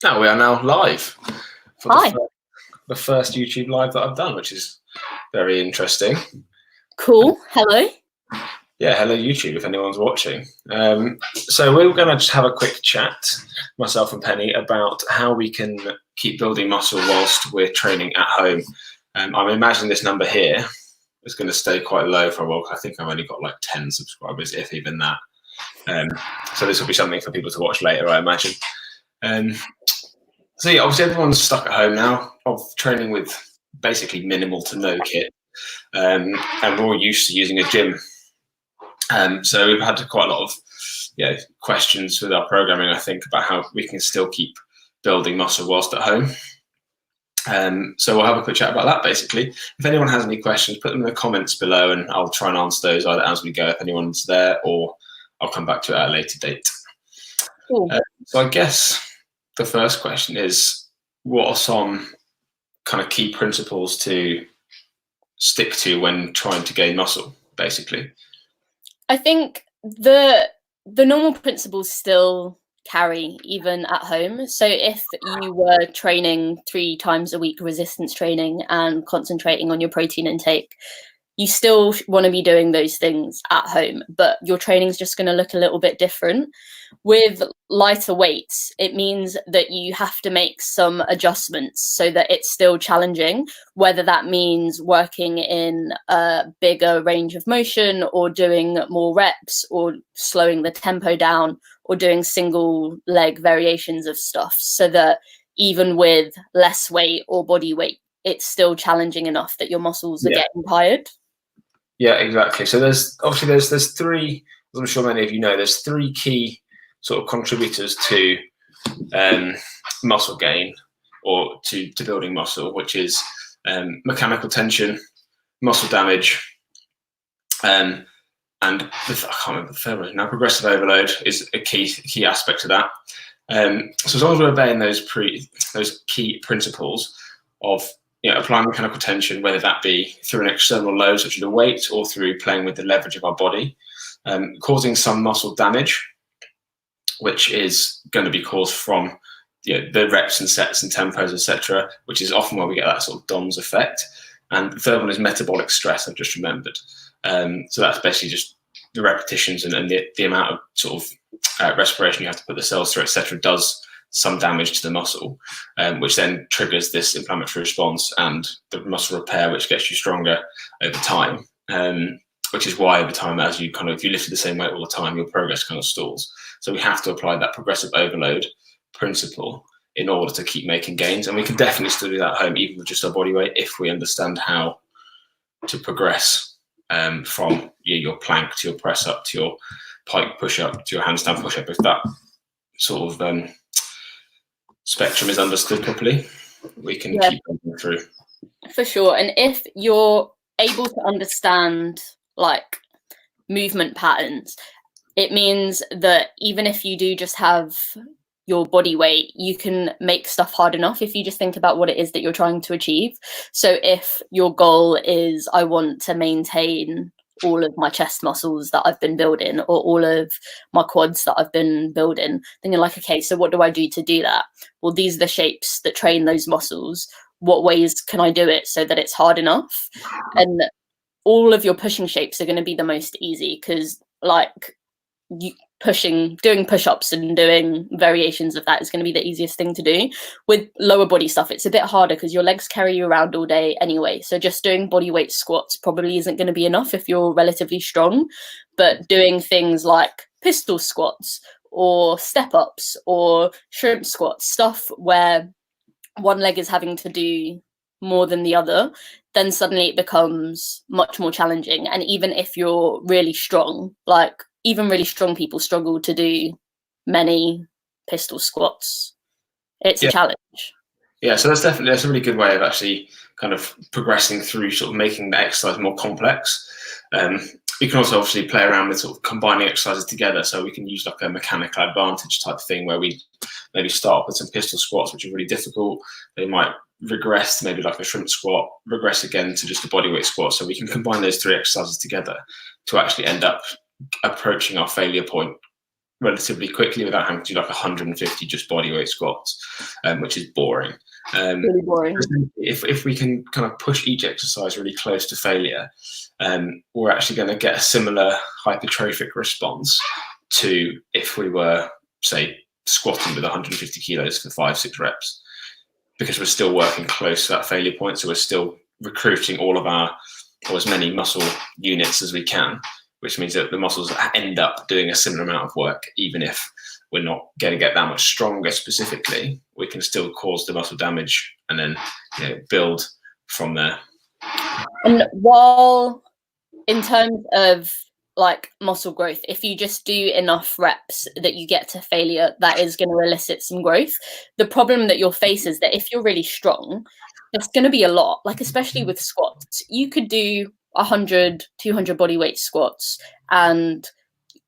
Now we are now live for Hi. the first YouTube live that I've done, which is very interesting. Cool. Hello. Yeah, hello YouTube, if anyone's watching. So we're going to just have a quick chat, myself and Penny, about how we can keep building muscle whilst we're training at home. I'm imagining this number here is going to stay quite low for a while. I think I've only got like 10 subscribers, if even that. So this will be something for people to watch later, I imagine. So yeah, obviously everyone's stuck at home now, of training with basically minimal to no kit, and we're all used to using a gym. So we've had quite a lot of questions with our programming, I think, about how we can still keep building muscle whilst at home. So we'll have a quick chat about that, basically. If anyone has any questions, put them in the comments below and I'll try and answer those either as we go if anyone's there, or I'll come back to it at a later date. Cool. So I guess the first question is, what are some kind of key principles to stick to when trying to gain muscle, basically? I think the normal principles still carry even at home. So if you were training 3 times a week resistance training and concentrating on your protein intake, you still want to be doing those things at home, but your training is just going to look a little bit different. With lighter weights, it means that you have to make some adjustments so that it's still challenging, whether that means working in a bigger range of motion or doing more reps or slowing the tempo down or doing single leg variations of stuff, so that even with less weight or body weight, it's still challenging enough that your muscles are getting tired. Yeah, exactly. So there's three, as I'm sure many of you know, there's 3 key sort of contributors to muscle gain or to building muscle, which is mechanical tension, muscle damage, and I can't remember the third one. Now, progressive overload is a key aspect to that. So as long as we're obeying those key principles of applying mechanical tension, whether that be through an external load such as a weight or through playing with the leverage of our body, causing some muscle damage, which is going to be caused from the reps and sets and tempos, etc., which is often where we get that sort of DOMS effect. And the third one is metabolic stress, I've just remembered. So that's basically just the repetitions and the amount of sort of respiration you have to put the cells through, etc., does some damage to the muscle, which then triggers this inflammatory response and the muscle repair, which gets you stronger over time. Which is why over time, if you lifted the same weight all the time, your progress kind of stalls. So we have to apply that progressive overload principle in order to keep making gains. And we can definitely still do that at home, even with just our body weight, if we understand how to progress from your plank to your press up to your pike push up to your handstand push up. If that sort of spectrum is understood properly, we can keep going through. For sure. And if you're able to understand like movement patterns, it means that even if you do just have your body weight, you can make stuff hard enough if you just think about what it is that you're trying to achieve. So if your goal is, I want to maintain all of my chest muscles that I've been building or all of my quads that I've been building, then you're like, okay, so what do I do to do that? Well, these are the shapes that train those muscles. What ways can I do it so that it's hard enough? And all of your pushing shapes are going to be the most easy, because like doing push-ups and doing variations of that is going to be the easiest thing to do. With lower body stuff, it's a bit harder because your legs carry you around all day anyway, so just doing body weight squats probably isn't going to be enough if you're relatively strong. But doing things like pistol squats or step ups or shrimp squats, stuff where one leg is having to do more than the other, then suddenly it becomes much more challenging. And even if you're really strong, like even really strong people struggle to do many pistol squats. It's a challenge. Yeah, so that's a really good way of actually kind of progressing through sort of making the exercise more complex. We can also obviously play around with sort of combining exercises together. So we can use like a mechanical advantage type thing where we maybe start with some pistol squats, which are really difficult. They might regress to maybe like a shrimp squat, regress again to just a bodyweight squat. So we can combine those 3 exercises together to actually end up approaching our failure point relatively quickly without having to do like 150 just bodyweight squats, which is boring. Really boring. If we can kind of push each exercise really close to failure, we're actually going to get a similar hypertrophic response to if we were, say, squatting with 150 kilos for 5-6 reps, because we're still working close to that failure point. So we're still recruiting all of our, or as many muscle units as we can, which means that the muscles end up doing a similar amount of work. Even if we're not going to get that much stronger specifically, we can still cause the muscle damage and then, you know, build from there. And while in terms of like muscle growth, if you just do enough reps that you get to failure, that is going to elicit some growth. The problem that you'll face is that if you're really strong, it's going to be a lot, like especially with squats. You could do 100, 200 body weight squats and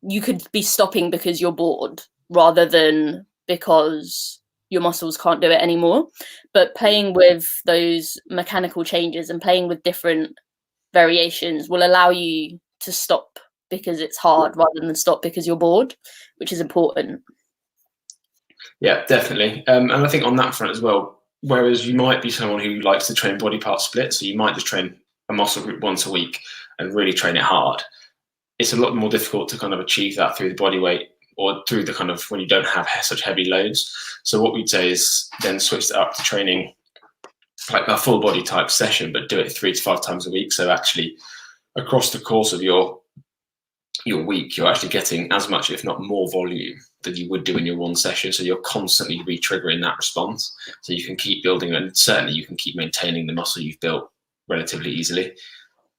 you could be stopping because you're bored rather than because your muscles can't do it anymore. But playing with those mechanical changes and playing with different variations will allow you to stop because it's hard rather than stop because you're bored, which is important. Yeah, definitely. And I think on that front as well, whereas you might be someone who likes to train body part split, so you might just train a muscle group once a week and really train it hard, it's a lot more difficult to kind of achieve that through the body weight or through the kind of when you don't have such heavy loads. So what we'd say is then switch it up to training like a full body type session, but do it 3 to 5 times a week. So actually across the course of your week, you're actually getting as much, if not more volume than you would do in your one session. So you're constantly re-triggering that response. So you can keep building, and certainly you can keep maintaining the muscle you've built relatively easily.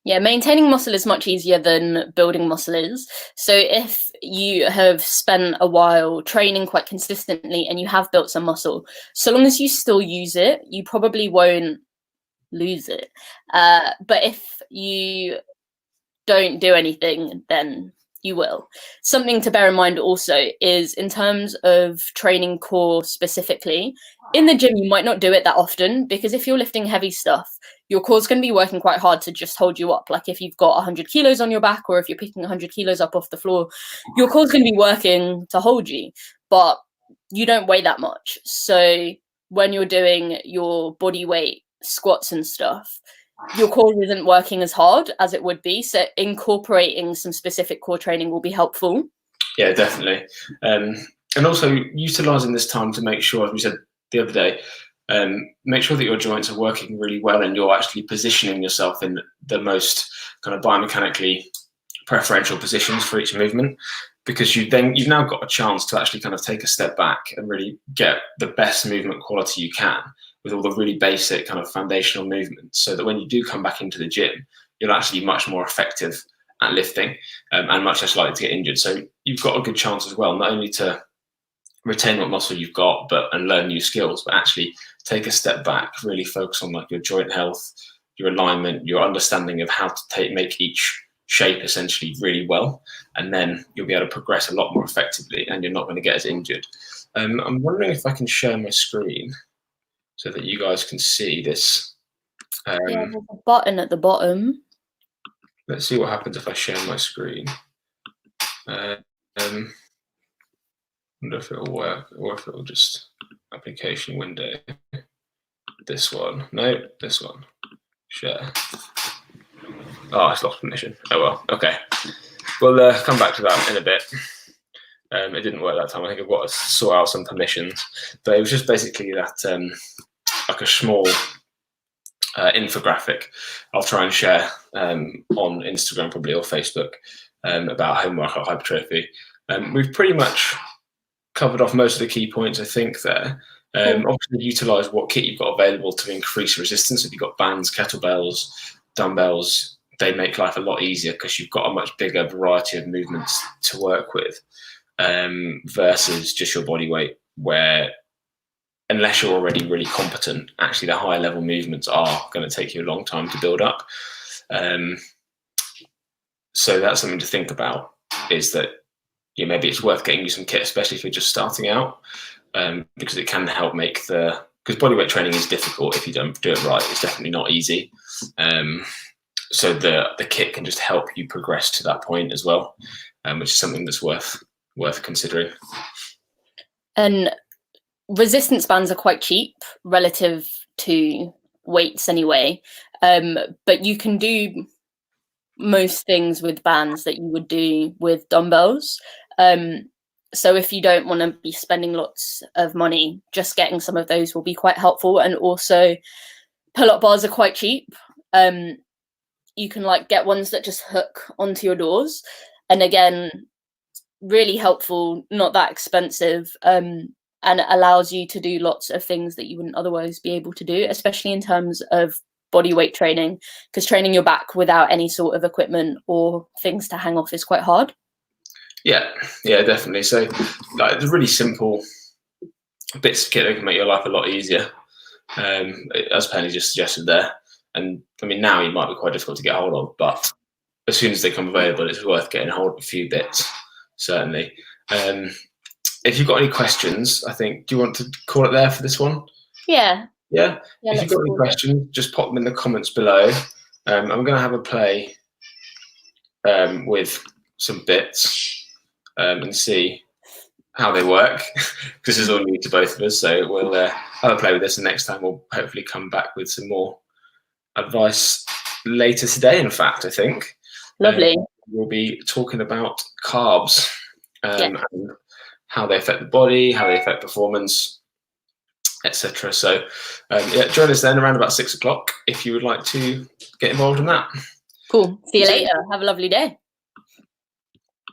Yeah, maintaining muscle is much easier than building muscle is. So if you have spent a while training quite consistently and you have built some muscle, so long as you still use it, you probably won't lose it. But if you don't do anything, then you will. Something to bear in mind also is in terms of training core specifically, in the gym, you might not do it that often because if you're lifting heavy stuff, your core's going to be working quite hard to just hold you up. Like if you've got 100 kilos on your back or if you're picking 100 kilos up off the floor, your core's going to be working to hold you, but you don't weigh that much. So when you're doing your body weight squats and stuff, your core isn't working as hard as it would be. So incorporating some specific core training will be helpful. Yeah, definitely. And also utilizing this time to make sure, as we said the other day, make sure that your joints are working really well and you're actually positioning yourself in the most kind of biomechanically preferential positions for each movement, because you've now got a chance to actually kind of take a step back and really get the best movement quality you can with all the really basic kind of foundational movements, so that when you do come back into the gym, you're actually much more effective at lifting and much less likely to get injured. So you've got a good chance as well, not only to retain what muscle you've got and learn new skills, but actually take a step back, really focus on like your joint health, your alignment, your understanding of how to make each shape essentially really well, and then you'll be able to progress a lot more effectively and you're not going to get as injured. I'm wondering if I can share my screen so that you guys can see this. Yeah, there's a button at the bottom. Let's see what happens if I share my screen. Wonder if it'll work or if it'll just application window. This one. No, this one. Share. Oh, it's lost permission. Oh well. Okay. We'll come back to that in a bit. It didn't work that time. I think I've got to sort out some permissions. But it was just basically that like a small infographic I'll try and share on Instagram probably or Facebook about home workout hypertrophy. We've pretty much covered off most of the key points, I think, there. Obviously, utilize what kit you've got available to increase resistance. If you've got bands, kettlebells, dumbbells, they make life a lot easier because you've got a much bigger variety of movements to work with versus just your body weight, where unless you're already really competent, actually the higher level movements are going to take you a long time to build up. So that's something to think about, is that maybe it's worth getting you some kit, especially if you're just starting out, because it can help make because bodyweight training is difficult if you don't do it right. It's definitely not easy. So the kit can just help you progress to that point as well, which is something that's worth worth considering. And resistance bands are quite cheap relative to weights anyway, but you can do most things with bands that you would do with dumbbells. So if you don't want to be spending lots of money, just getting some of those will be quite helpful. And also pull-up bars are quite cheap. You can like get ones that just hook onto your doors, and again, really helpful, not that expensive, and it allows you to do lots of things that you wouldn't otherwise be able to do, especially in terms of body weight training, because training your back without any sort of equipment or things to hang off is quite hard. Yeah, definitely. So like the really simple bits of kit that can make your life a lot easier, as Penny just suggested there. And I mean, now it might be quite difficult to get hold of, but as soon as they come available, it's worth getting hold of a few bits, certainly. If you've got any questions, I think, do you want to call it there for this one? Yeah. If you've got any questions, just pop them in the comments below. I'm going to have a play with some bits and see how they work, because this is all new to both of us. So we'll have a play with this, and next time we'll hopefully come back with some more advice later today, in fact, I think. Lovely. We'll be talking about carbs and how they affect the body, how they affect performance, etc. So join us then around about 6 o'clock if you would like to get involved in that. Cool. See you later. Have a lovely day.